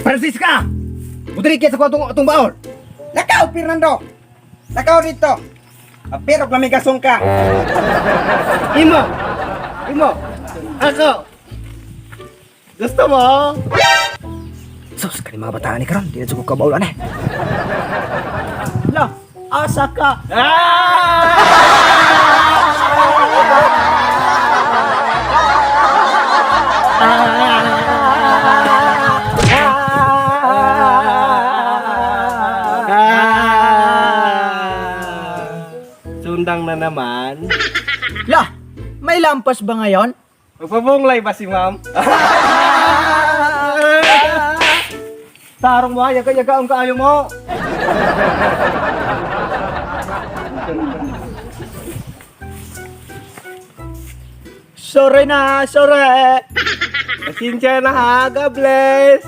Francisca! Butrikit sa itong baon. Lakaw, Fernando! Lakaw dito! Pero lamigasong ka! Imo! Ako! Gusto mo? Sus, kani mga bataan ni karon, di na suko ka baulan eh. Lah, asa ka? Sundang na naman. Lah, may lampas ba ngayon? Magpabunglay ba si ma'am? Tarong mo, yaga-yaga ang kaayo mo. Sorry na, sorry. Pasensya na ha, God bless.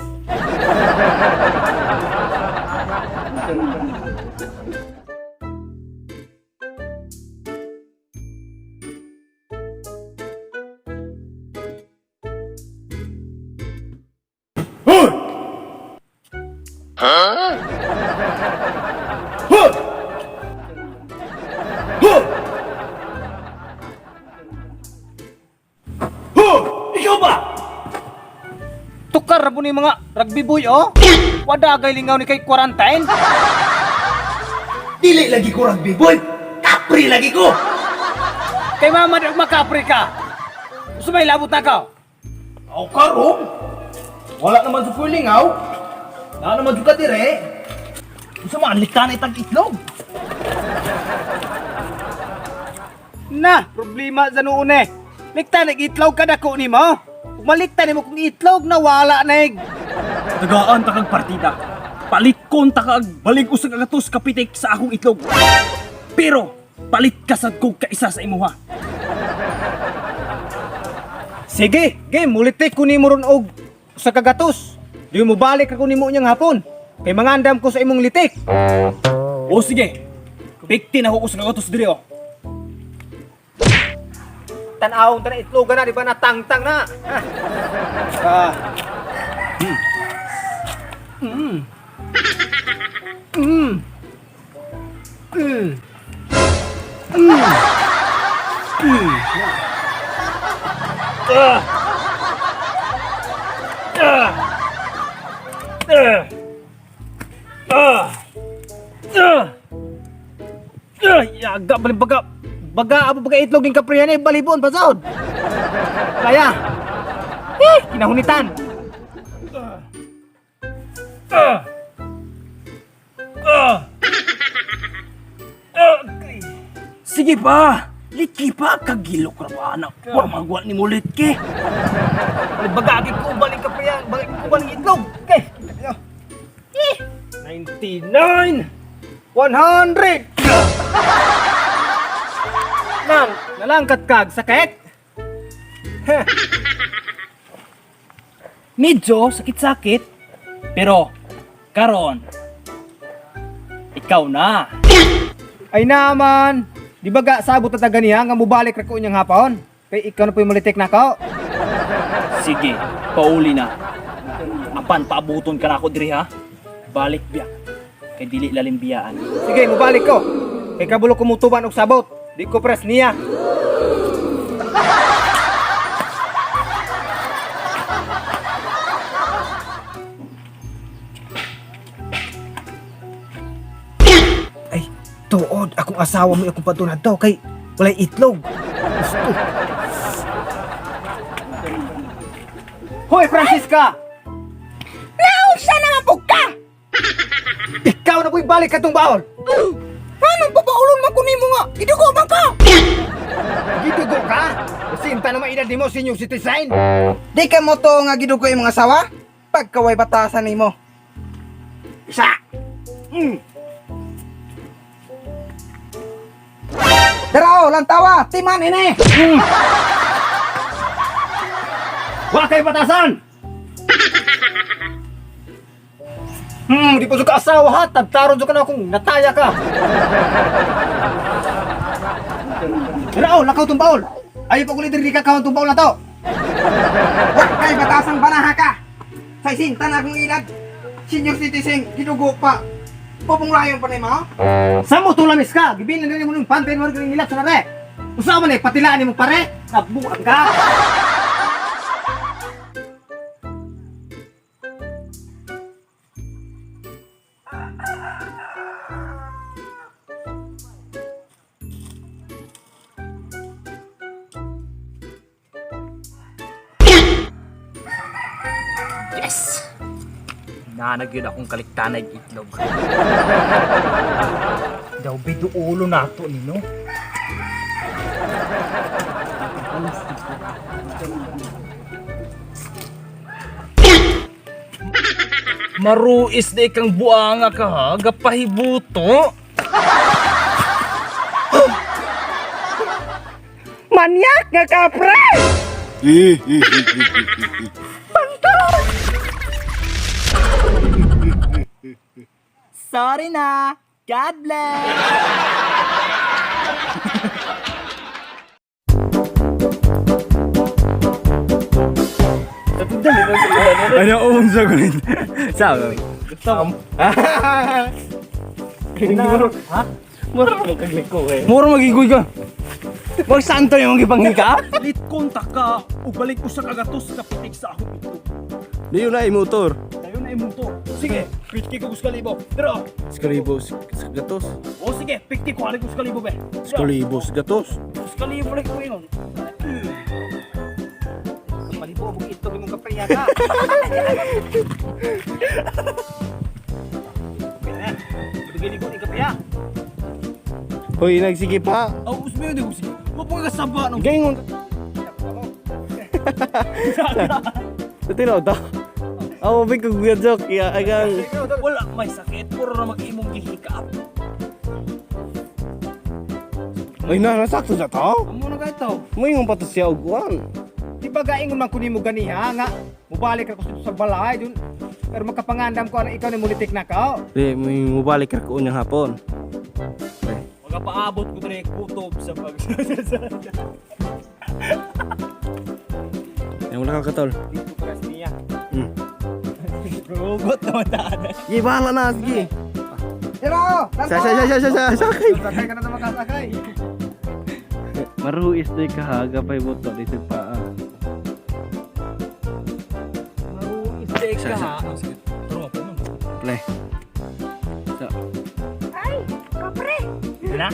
Ikaw ba? Tukar po ni mga rugby boy, oh. Wadagay lingaw ni kay quarantine. Dili lagi ko rugby boy! Kapri lagi ko! Kay mama dag makapri ka. Gusto may labot na ka? Aw karon. Wala naman sa kulingaw. Wala naman sa katire. Gusto man liktan itag itlog. Na, problema sa noon eh. Likta nag-itlog ka dako ni mo. Kung malikta ni mo kung itlog na wala nag. Tagaan ta kag partida. Palikon ta kag balig usag agatos kapitik sa akong itlog. Pero palit ka sad kog kaisa sa imuha. Sige, game mulitik ko nimo ron og sa kagatos. Di mo balik ako nimo niyang hapon. Kay mangandam ko sa imong litik. O sige. Pikti na ko usag agatos diri oh. Tanawon ta na itlogan na, di ba natangtang na? Ah. Yaga balik baga. Baga apa baga itlog ning kaprihan eh balibon pasod. Kaya. Kinahunitan. Sige pa. Litki pa kagilok ra ba anak. Wa magwa ni mo litki. Bagagi ko balik kaprihan, balik ko balik itlog. Okay. 99 100 Nang, nalangkat kag sakit? Medyo sakit-sakit. Pero karon ikaw na. Ay naman, di ba ga sabot na taganiya nga mubalik ra ko inyang hapon? Kay ikaw na po yung malitik na ko. Sige, pauli na. Apan paabuton ka na ako diri ha. Balik biya. Kay dili lalim biyaan. Sige, mubalik ko. Kay kabulo kumutuban og sabot. Di ko pres niya. Ay, tuod akong asawa mo akong patunad daw kay walay itlog. Gusto. Hoy, Francisca! Nausa na nga po ka! Ikaw na po'y balik katong baon! Anong papaulon man ko nimo nga? Idugo man ka! Gidugo ka? Sinta naman edad mo senior citizen! Di ka mo to nga gidugo yung mga sawa? Pagkaway batasan nimo. Isa! Dara o, lantawa! Timan ini! Wala kayo batasan! Di pa suka asawa ha! Tagtaron suka na akong nataya ka! Pero lakaw tong baol! Ayaw pa kulit rin kakawang tong baol na to! Wak kay batasan banaha ka! Sa isinta na akong ilad! senior citizen, gidugo pa. Pupunglayon pa ni mo? Sa mo tulamis ka, gibin na mo ng pantay mo rin nilap sa nare. Usa man patilaan nimo pare, nabuang ka. Yes! Nanag yun akong kaliktanay itlog. Daw bido ulo nato nino. Maruis na ikang buanga ka ha, gapahibuto. Manyak nga ka, pre! Sorry na. God bless. Ano ang sagutin? Sabi. Mura magigoy ka. Wag santo yung gipangin ka? Lit kontak ka, ubalik ko sa kagatos ka pitik sa akong itlog. Di yun na motor. Tayo na imuto. Sige, pikti ko guskalibo. Pero, Skalibos gatos. o sige, pikti ko halik guskalibo be. Skalibos gatos. Guskalibo like ko yun. Malibo mo ito mong kapriya ka. Bigyan ko ni kapiya. Hoy, nagsige pa. Oh, usme yun, sige. Mapong kasaba no. Gangon. Sa tinaw ta. Ako big kong joke ya agang. Wala may sakit, puro na mag-imong gihikap. Ay na nasakto sa to. Amo na ka ito. Mo yung pato siya ugwan. Di ba gaingon man kunin mo ganiha nga? Mubalik ako sa balay dun. Pero magkapangandam ko na ikaw ni mulitik na ka. Di mo yung mubalik ra ko unyang hapon. Magapaabot ko din kutob sa pag... Yang wala ka katol. Dito ko niya. Rugot naman daanan. Ye bahala na sige. Pero! Sa sakay. Sakay ka na naman kasakay. Maruis day ka ha, gapay mo to dito pa. Steak ka ha. Turo po mo. Play. So, Na?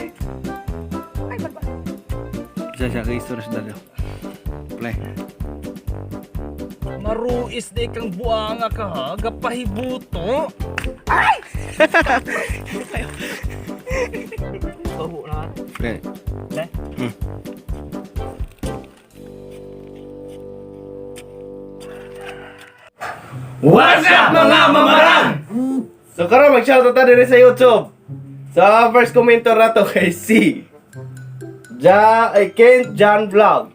sa kay storage dalo. Play. Maruis na ikang buanga ka ha, gapahibuto. Babo na. Play. Ne? What's up mga mamarang? So karon mag-shoutout ta diri sa YouTube. Sa first commenter nato kay si Ken John Vlog.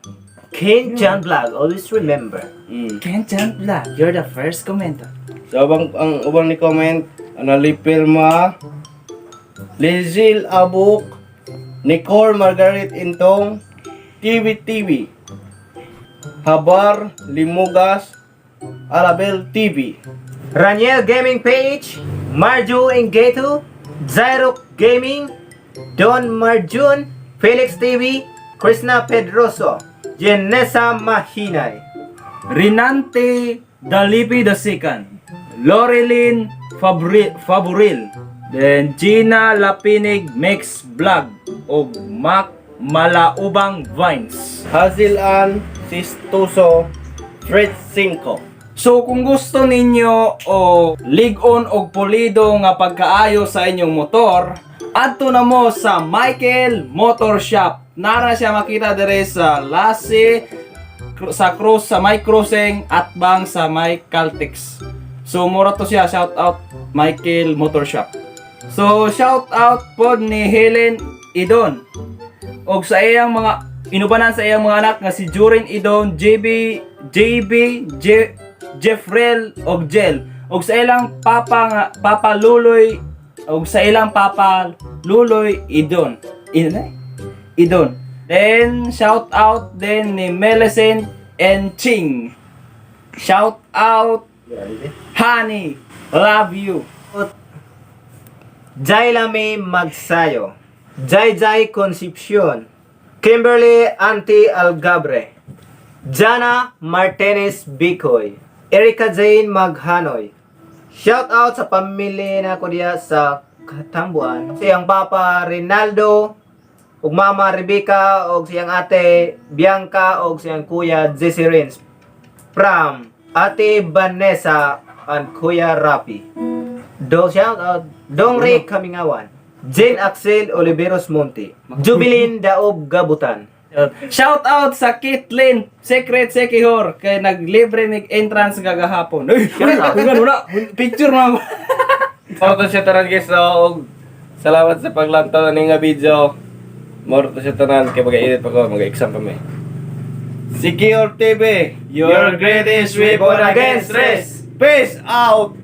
Ken John Vlog, always remember. Ken John Vlog, you're the first commenter. So ang ubang ni comment Analipil Ma Lizil Abuk Nicole Margaret Intong TV Habar Limugas Arabel TV Raniel Gaming Page, Marju Ingetu, Zyrok Gaming, Don Marjun, Felix TV, Krishna Pedroso, Jenessa Mahinay, Rinante Dalipi II, Loreline Faburil, then Gina Lapinig Mix Vlog, o Mac Malaubang Vines. Hazilan Sistuso Fred 5 So kung gusto ninyo o ligon og pulido nga pagkaayo sa inyong motor, adto na mo sa Michael Motor Shop. Nara siya makita dire sa Lassie, sa Cruz, sa May Crossing at bang sa May Caltex. So mura to siya, shout out Michael Motor Shop. So shout out pod ni Helen Idon og sa iyang mga inubanan sa iyang mga anak nga si Jurin Idon, JB, Jeffrel og Jel. Og sa ilang Papa Luloy og sa ilang Papa Luloy Idon. Idon. Then shout out din ni Melicent and Ching. Shout out Honey Love you. Jai Lame Magsayo, Jai Jai Concepcion, Kimberly Anti Algabre, Jana Martinez Bicoy, Erika Jane Maghanoy. Shout out sa pamilya na ko diya sa Katambuan. Siyang Papa Rinaldo, ug Mama Rebecca, ug siyang Ate Bianca, ug siyang Kuya Jesse Rins. From Ate Vanessa and Kuya Rapi. Shout out Dong Ray Kamingawan, Jane Axel Oliveros Monte, Jubilin Daob Gabutan. Shout out sa Kitlin, Secret Sekihor, kay naglibre mig entrance gagahapon. Uy, una, picture mo. Morto siya tanan guys, og salamat sa paglantaw ning nga video. Morto siya tanan kay mag-edit pa ko, mag-exam pa may. Secure TV, your greatest weapon against stress. Peace out.